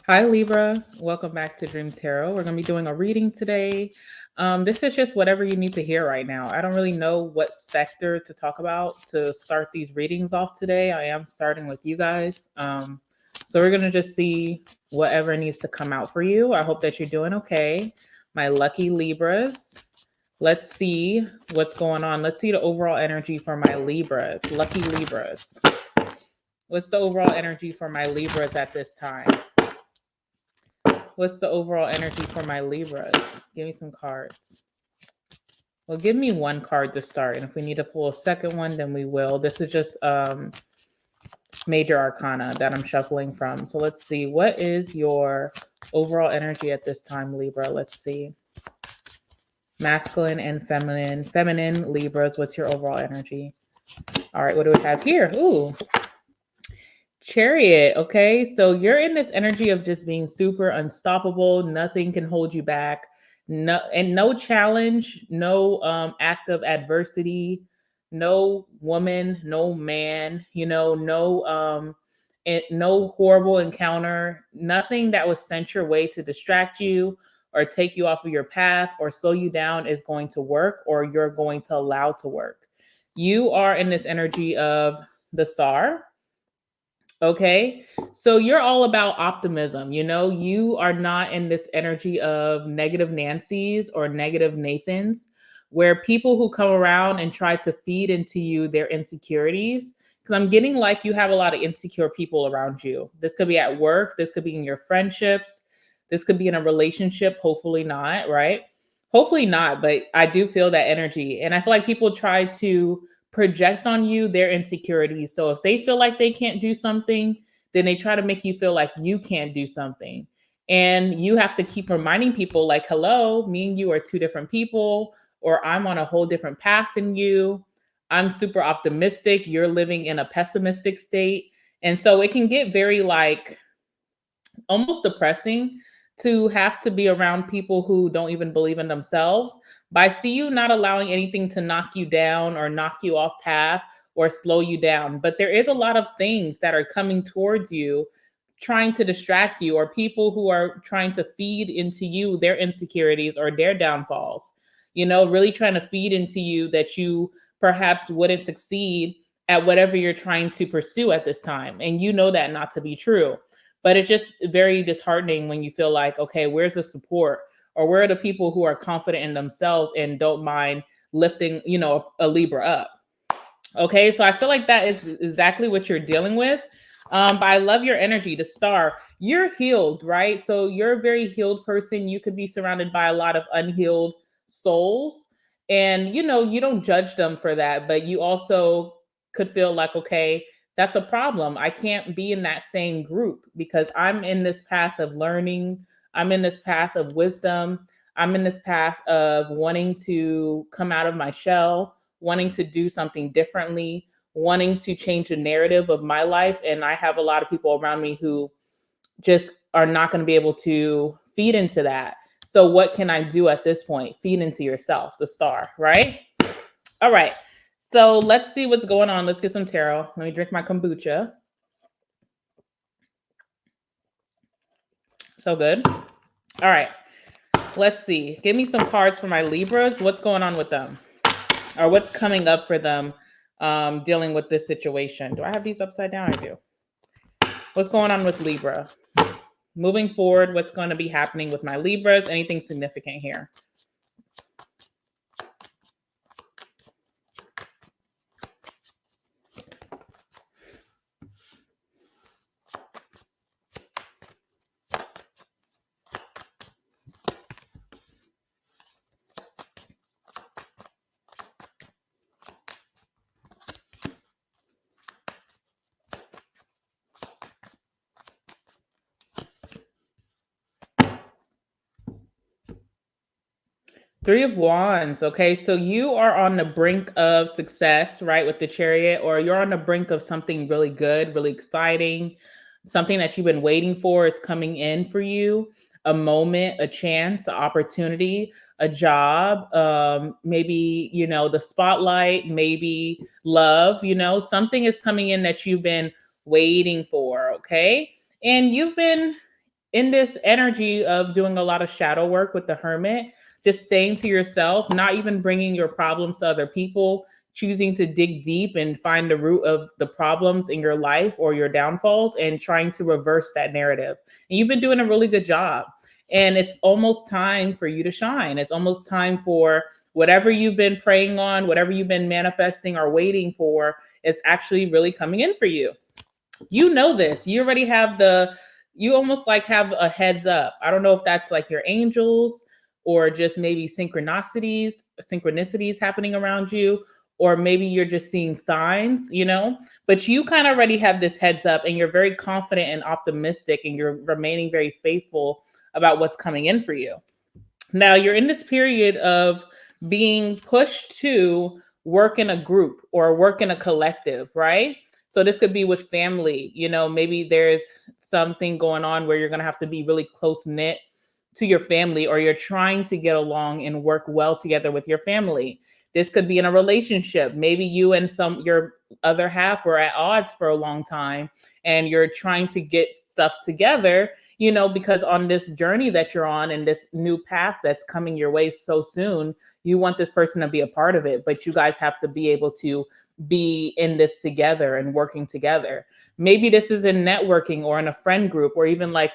Hi, Libra. Welcome back to Dream Tarot. We're going to be doing a reading today. This is just whatever you need to hear right now. I don't really know what sector to talk about to start these readings off today. I am starting with you guys. So we're going to just see whatever needs to come out for you. I hope that you're doing okay. My lucky Libras. Let's see what's going on. Let's see the overall energy for my Libras. Lucky Libras. What's the overall energy for my Libras at this time? What's the overall energy for my Libras? Give me some cards. Well, give me one card to start. And if we need to pull a second one, then we will. This is just major arcana that I'm shuffling from. So let's see. What is your overall energy at this time, Libra? Let's see. Masculine and feminine. Feminine Libras, what's your overall energy? All right, what do we have here? Ooh, Chariot. Okay, so you're in this energy of just being super unstoppable. Nothing can hold you back. No challenge, no act of adversity, no woman, no man, no horrible encounter, nothing that was sent your way to distract you or take you off of your path or slow you down is going to work, or you're going to allow to work. You are in this energy of the star. Okay. So you're all about optimism. You are not in this energy of negative Nancy's or negative Nathans, where people who come around and try to feed into you their insecurities. Because I'm getting like you have a lot of insecure people around you. This could be at work, this could be in your friendships, this could be in a relationship. Hopefully not, right? Hopefully not, but I do feel that energy. And I feel like people try to project on you their insecurities. So if they feel like they can't do something, then they try to make you feel like you can't do something. And you have to keep reminding people, like, hello, me and you are two different people, or I'm on a whole different path than you. I'm super optimistic. You're living in a pessimistic state. And so it can get very like almost depressing to have to be around people who don't even believe in themselves. But I see you not allowing anything to knock you down or knock you off path or slow you down. But there is a lot of things that are coming towards you, trying to distract you, or people who are trying to feed into you their insecurities or their downfalls. Really trying to feed into you that you perhaps wouldn't succeed at whatever you're trying to pursue at this time. And you know that not to be true. But it's just very disheartening when you feel like, okay, where's the support? Or where are the people who are confident in themselves and don't mind lifting, a Libra up? Okay, so I feel like that is exactly what you're dealing with. But I love your energy, the star. You're healed, right? So you're a very healed person. You could be surrounded by a lot of unhealed souls. And, you don't judge them for that, but you also could feel like, okay, that's a problem. I can't be in that same group because I'm in this path of learning. I'm in this path of wisdom. I'm in this path of wanting to come out of my shell, wanting to do something differently, wanting to change the narrative of my life. And I have a lot of people around me who just are not going to be able to feed into that. So, what can I do at this point? Feed into yourself, the star, right? All right. So, let's see what's going on. Let's get some tarot. Let me drink my kombucha. So good. All right. Let's see. Give me some cards for my Libras. What's going on with them? Or what's coming up for them dealing with this situation? Do I have these upside down? I do. What's going on with Libra? Moving forward, what's going to be happening with my Libras? Anything significant here? Three of Wands. Okay, so you are on the brink of success, right, with the Chariot, or you're on the brink of something really good, really exciting, something that you've been waiting for is coming in for you. A moment, a chance, an opportunity, a job, maybe, the spotlight, maybe love, something is coming in that you've been waiting for. Okay. And you've been in this energy of doing a lot of shadow work with the hermit, just staying to yourself, not even bringing your problems to other people, choosing to dig deep and find the root of the problems in your life or your downfalls and trying to reverse that narrative. And you've been doing a really good job. And it's almost time for you to shine. It's almost time for whatever you've been praying on, whatever you've been manifesting or waiting for, it's actually really coming in for you. You know this. You already have you almost like have a heads up. I don't know if that's like your angels or just maybe synchronicities happening around you, or maybe you're just seeing signs, but you kind of already have this heads up and you're very confident and optimistic and you're remaining very faithful about what's coming in for you. Now you're in this period of being pushed to work in a group or work in a collective, right? So this could be with family, maybe there's something going on where you're going to have to be really close knit to your family, or you're trying to get along and work well together with your family. This could be in a relationship. Maybe you and your other half were at odds for a long time and you're trying to get stuff together, because on this journey that you're on and this new path that's coming your way so soon, you want this person to be a part of it, but you guys have to be able to be in this together and working together. Maybe this is in networking or in a friend group or even like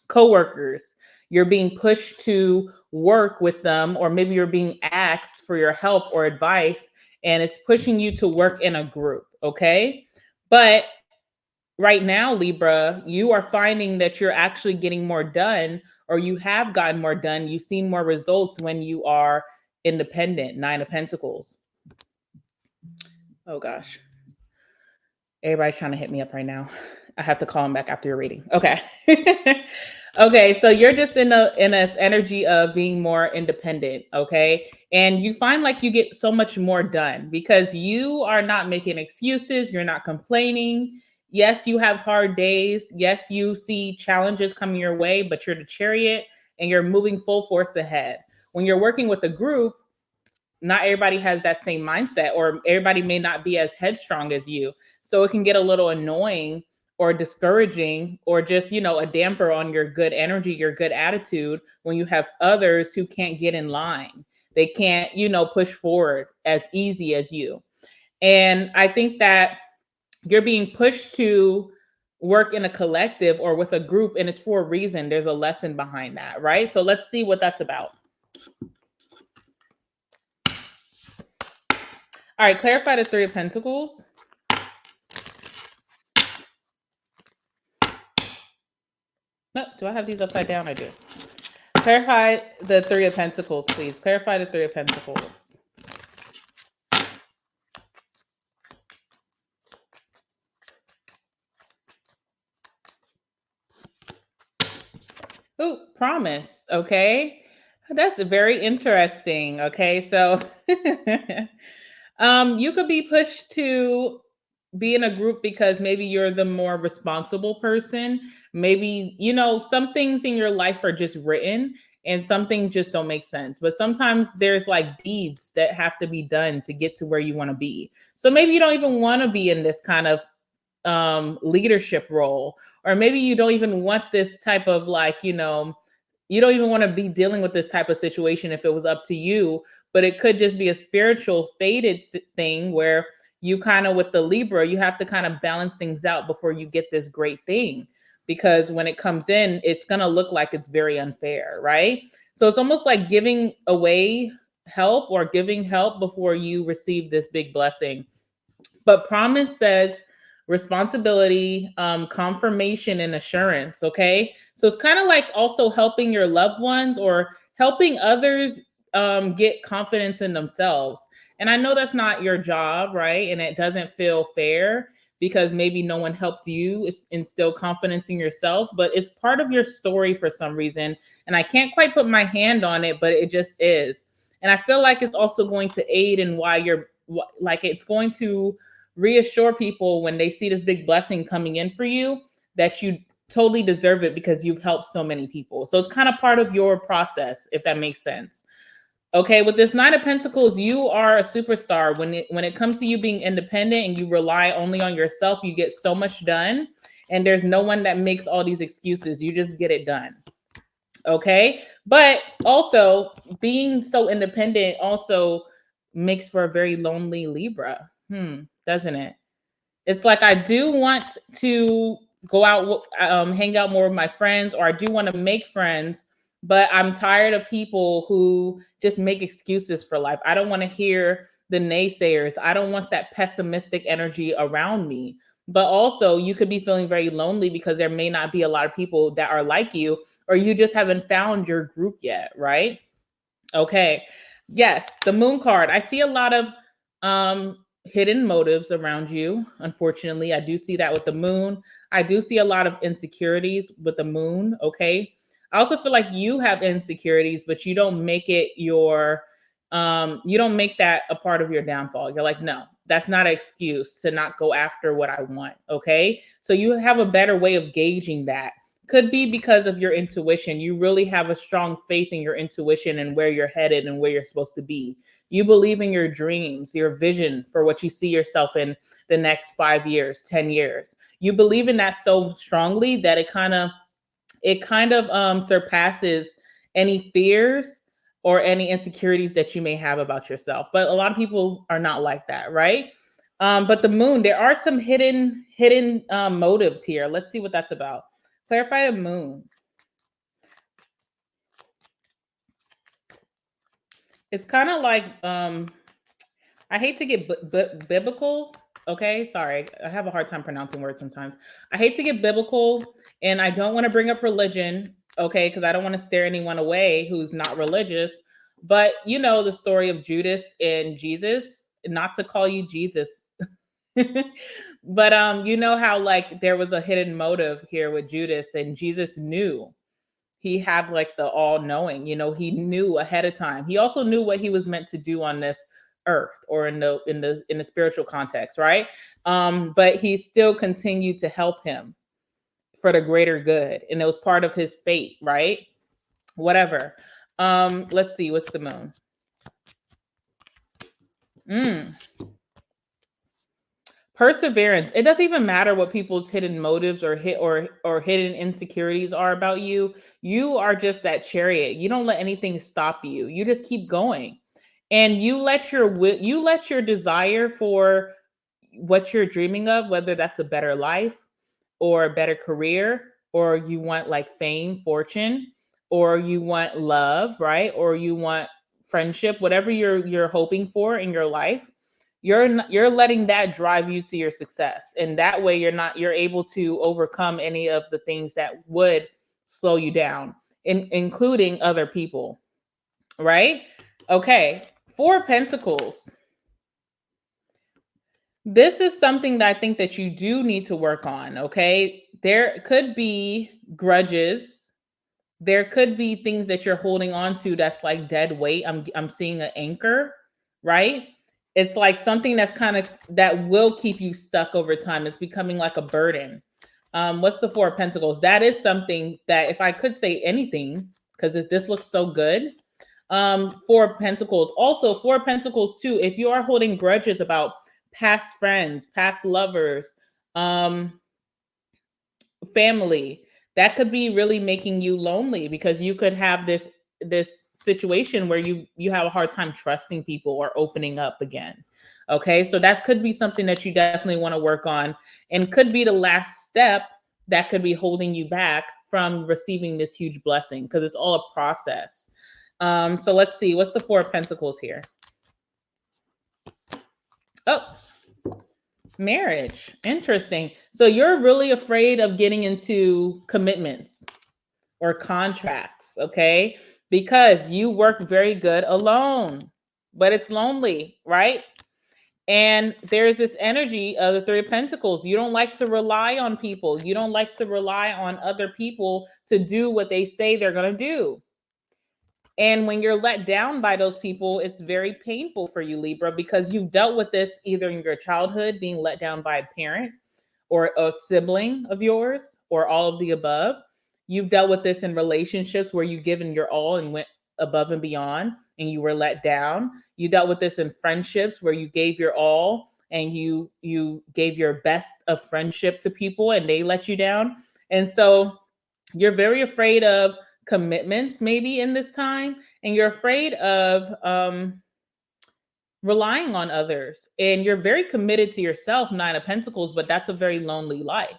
coworkers. You're being pushed to work with them, or maybe you're being asked for your help or advice, and it's pushing you to work in a group, okay? But right now, Libra, you are finding that you're actually getting more done, or you have gotten more done. You've seen more results when you are independent. 9 of Pentacles. Oh gosh. Everybody's trying to hit me up right now. I have to call him back after your reading. Okay. Okay, so you're just in this energy of being more independent, okay? And you find like you get so much more done because you are not making excuses, you're not complaining. Yes, you have hard days. Yes, you see challenges coming your way, but you're the chariot and you're moving full force ahead. When you're working with a group, not everybody has that same mindset, or everybody may not be as headstrong as you. So it can get a little annoying or discouraging, or just, a damper on your good energy, your good attitude when you have others who can't get in line. They can't, push forward as easy as you. And I think that you're being pushed to work in a collective or with a group, and it's for a reason. There's a lesson behind that, right? So let's see what that's about. All right, clarify the 3 of Pentacles. No, do I have these upside down? I do. Clarify the 3 of Pentacles, please. Clarify the 3 of Pentacles. Oh, promise. Okay. That's very interesting. Okay. So you could be pushed to be in a group because maybe you're the more responsible person. Maybe, some things in your life are just written and some things just don't make sense. But sometimes there's like deeds that have to be done to get to where you want to be. So maybe you don't even want to be in this kind of leadership role, or maybe you don't even want this type of you don't even want to be dealing with this type of situation if it was up to you. But it could just be a spiritual faded thing where you kind of, with the Libra, you have to kind of balance things out before you get this great thing, because when it comes in, it's going to look like it's very unfair, right? So it's almost like giving away help or giving help before you receive this big blessing. But promise says responsibility, confirmation, and assurance. Okay. So it's kind of like also helping your loved ones or helping others get confidence in themselves. And I know that's not your job, right? And it doesn't feel fair because maybe no one helped you instill confidence in yourself, but it's part of your story for some reason. And I can't quite put my hand on it, but it just is. And I feel like it's also going to aid in why it's going to reassure people when they see this big blessing coming in for you that you totally deserve it because you've helped so many people. So it's kind of part of your process, if that makes sense. Okay, with this 9 of Pentacles, you are a superstar. When it comes to you being independent and you rely only on yourself, you get so much done. And there's no one that makes all these excuses. You just get it done. Okay. But also, being so independent also makes for a very lonely Libra. Doesn't it? It's like I do want to go out, hang out more with my friends, or I do want to make friends, but I'm tired of people who just make excuses for life. I don't want to hear the naysayers. I don't want that pessimistic energy around me. But also, you could be feeling very lonely because there may not be a lot of people that are like you, or you just haven't found your group yet, right? Okay. Yes, the moon card. I see a lot of hidden motives around you. Unfortunately, I do see that with the moon. I do see a lot of insecurities with the moon, okay? I also feel like you have insecurities, but you don't make it your you don't make that a part of your downfall. You're like, "No, that's not an excuse to not go after what I want." Okay? So you have a better way of gauging that. Could be because of your intuition. You really have a strong faith in your intuition and where you're headed and where you're supposed to be. You believe in your dreams, your vision for what you see yourself in the next 5 years, 10 years. You believe in that so strongly that it kind of surpasses any fears or any insecurities that you may have about yourself. But a lot of people are not like that, right? But the moon, there are some hidden motives here. Let's see what that's about. Clarify the moon. It's kind of like I hate to get biblical. Okay, sorry, I have a hard time pronouncing words sometimes. I hate to get biblical, and I don't want to bring up religion. Okay, because I don't want to scare anyone away who's not religious. But you know the story of Judas and Jesus. Not to call you Jesus, but you know how like there was a hidden motive here with Judas, and Jesus knew. He had like the all knowing, he knew ahead of time. He also knew what he was meant to do on this earth, or in the spiritual context, right? But he still continued to help him for the greater good, and it was part of his fate, right? Whatever. Let's see, what's the moon? mm. Perseverance. It doesn't even matter what people's hidden motives or hidden insecurities are about you. You are just that chariot. You don't let anything stop you. You just keep going. And you let your desire for what you're dreaming of, whether that's a better life or a better career, or you want like fame, fortune, or you want love, right? Or you want friendship, whatever you're hoping for in your life, you're letting that drive you to your success. And that way you're able to overcome any of the things that would slow you down, including other people, right? Okay, Four of Pentacles. This is something that I think that you do need to work on, okay? There could be grudges. There could be things that you're holding on to that's like dead weight. I'm seeing an anchor, right? It's like something that will keep you stuck over time. It's becoming like a burden. What's the Four of Pentacles? That is something that, if I could say anything, because this looks so good. Four of Pentacles. Also, Four of Pentacles too. If you are holding grudges about past friends, past lovers, family, that could be really making you lonely, because you could have this situation where you have a hard time trusting people or opening up again. Okay, so that could be something that you definitely want to work on, and could be the last step that could be holding you back from receiving this huge blessing, because it's all a process. So let's see, what's the Four of Pentacles here? Oh, marriage. Interesting. So you're really afraid of getting into commitments or contracts, okay? Because you work very good alone, but it's lonely, right? And there's this energy of the Three of Pentacles. You don't like to rely on people. You don't like to rely on other people to do what they say they're going to do. And when you're let down by those people, it's very painful for you, Libra, because you've dealt with this either in your childhood, being let down by a parent or a sibling of yours, or all of the above. You've dealt with this in relationships where you've given your all and went above and beyond, and you were let down. You dealt with this in friendships where you gave your all and you gave your best of friendship to people and they let you down. And so you're very afraid of commitments maybe in this time, and you're afraid of relying on others, and you're very committed to yourself, Nine of Pentacles, but that's a very lonely life.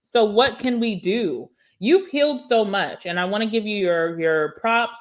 So what can we do? You've healed so much, and I want to give you your props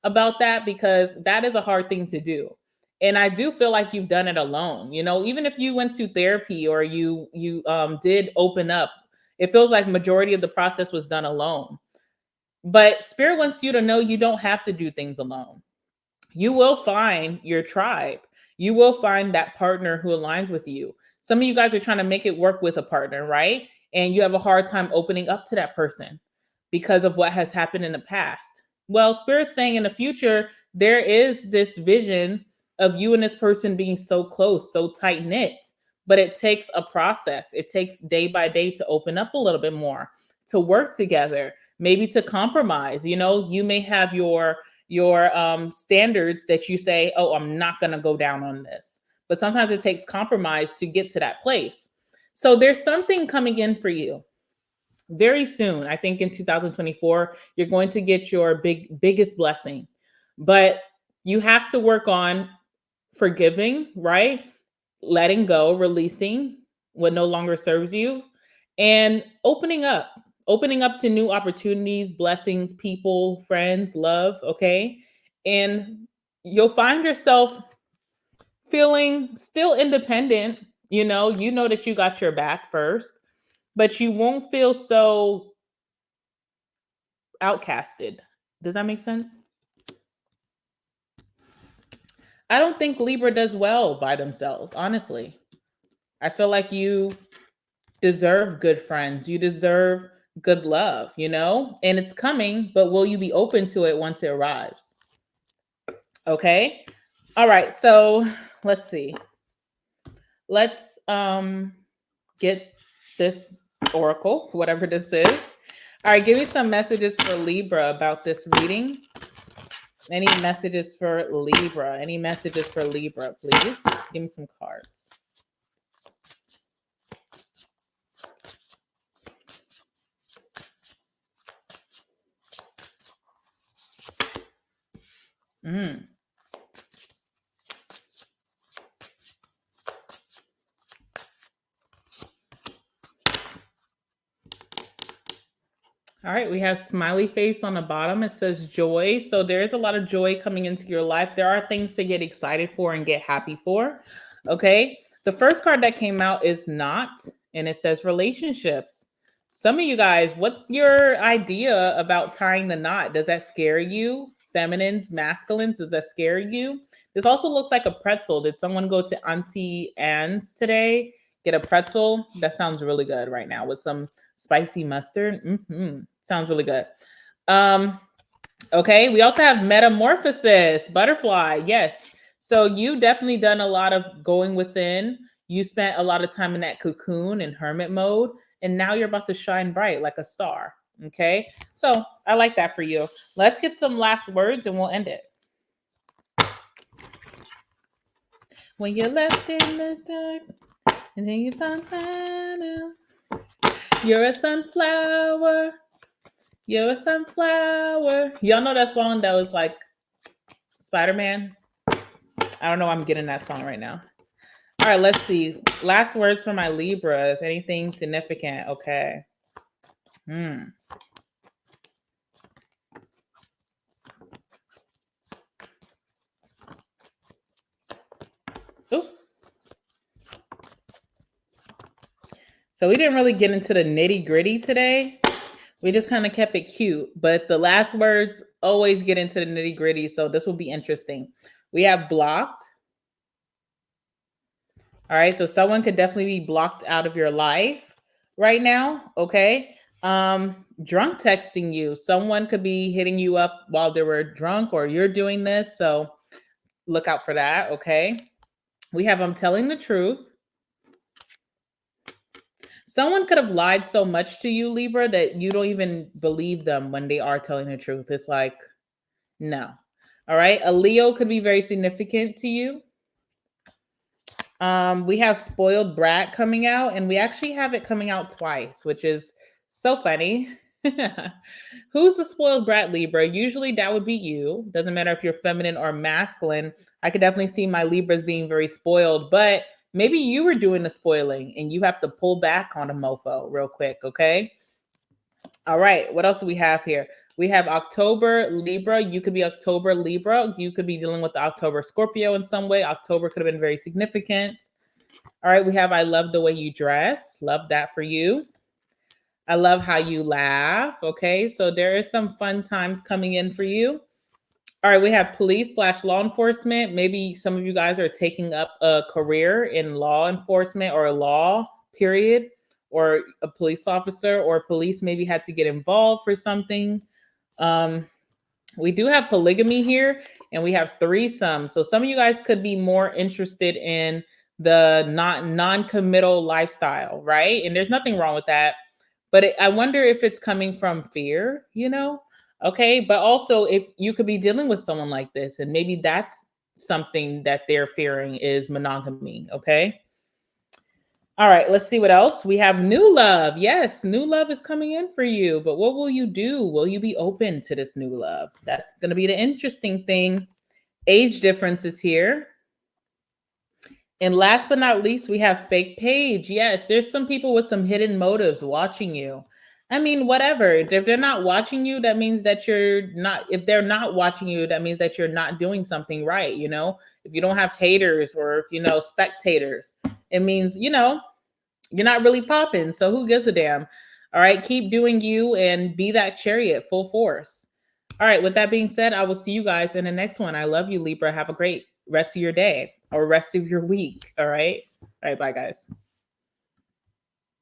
about that, because that is a hard thing to do. And I do feel like you've done it alone. You know, even if you went to therapy or you did open up, it feels like majority of the process was done alone. But Spirit wants you to know you don't have to do things alone. You will find your tribe. You will find that partner who aligns with you. Some of you guys are trying to make it work with a partner, right? And you have a hard time opening up to that person because of what has happened in the past. Well, Spirit's saying in the future, there is this vision of you and this person being so close, so tight knit, but it takes a process. It takes day by day to open up a little bit more, to work together, maybe to compromise. You know, you may have your standards that you say, oh, I'm not going to go down on this. But sometimes it takes compromise to get to that place. So there's something coming in for you very soon. I think in 2024, you're going to get your biggest blessing. But you have to work on forgiving, right? Letting go, releasing what no longer serves you, and opening up to new opportunities, blessings, people, friends, love. Okay. And you'll find yourself feeling still independent. You know that you got your back first, but you won't feel so outcasted. Does that make sense? I don't think Libra does well by themselves, honestly. I feel like you deserve good friends. You deserve good love, and it's coming, but will you be open to it once it arrives? Okay. All right. So let's see. Let's get this oracle, whatever this is. All right. Give me some messages for Libra about this reading. Any messages for Libra? Any messages for Libra, please? Give me some cards. All right, we have smiley face on the bottom. It says joy. So there is a lot of joy coming into your life. There are things to get excited for and get happy for. Okay. The first card that came out is not, and it says relationships. Some of you guys, what's your idea about tying the knot? Does that scare you? Feminines, masculines, does that scare you? This also looks like a pretzel. Did someone go to Auntie Anne's today? Get a pretzel? That sounds really good right now with some spicy mustard. Sounds really good. Okay, we also have metamorphosis, butterfly. Yes. So you definitely done a lot of going within. You spent a lot of time in that cocoon and hermit mode, and now you're about to shine bright like a star. Okay. So I like that for you. Let's get some last words and we'll end it. When you're left in the dark and then you sunflower, you're a sunflower. You're a sunflower. Y'all know that song that was like Spider-Man? I don't know why I'm getting that song right now. All right, let's see. Last words for my Libras. Anything significant? Okay. Ooh. So we didn't really get into the nitty-gritty today. We just kind of kept it cute. But the last words always get into the nitty-gritty. So this will be interesting. We have blocked. All right. So someone could definitely be blocked out of your life right now. Okay. Drunk texting you. Someone could be hitting you up while they were drunk, or you're doing this. So look out for that. Okay. We have I'm telling the truth. Someone could have lied so much to you, Libra, that you don't even believe them when they are telling the truth. It's like, no. All right. A Leo could be very significant to you. We have Spoiled Brat coming out, and we actually have it coming out twice, which is so funny. Who's the spoiled brat, Libra? Usually that would be you. Doesn't matter if you're feminine or masculine. I could definitely see my Libras being very spoiled, but maybe you were doing the spoiling and you have to pull back on a mofo real quick, okay? All right, what else do we have here? We have October Libra. You could be October Libra. You could be dealing with the October Scorpio in some way. October could have been very significant. All right, we have I love the way you dress. Love that for you. I love how you laugh. Okay, so there is some fun times coming in for you. All right, we have police/law enforcement. Maybe some of you guys are taking up a career in law enforcement or law, period, or a police officer or police maybe had to get involved for something. We do have polygamy here and we have threesome. So some of you guys could be more interested in the non-committal lifestyle, right? And there's nothing wrong with that. But I wonder if it's coming from fear, you know? Okay. But also, if you could be dealing with someone like this, and maybe that's something that they're fearing is monogamy. Okay. All right. Let's see what else. We have new love. Yes, new love is coming in for you. But what will you do? Will you be open to this new love? That's going to be the interesting thing. Age difference is here. And last but not least, we have fake page. Yes, there's some people with some hidden motives watching you. I mean, whatever. If they're not watching you, that means that you're not, if they're not watching you, that means that you're not doing something right. You know, if you don't have haters or, spectators, it means, you're not really popping. So who gives a damn? All right. Keep doing you and be that chariot full force. All right. With that being said, I will see you guys in the next one. I love you, Libra. Have a great rest of your day or rest of your week. All right. All right. Bye, guys.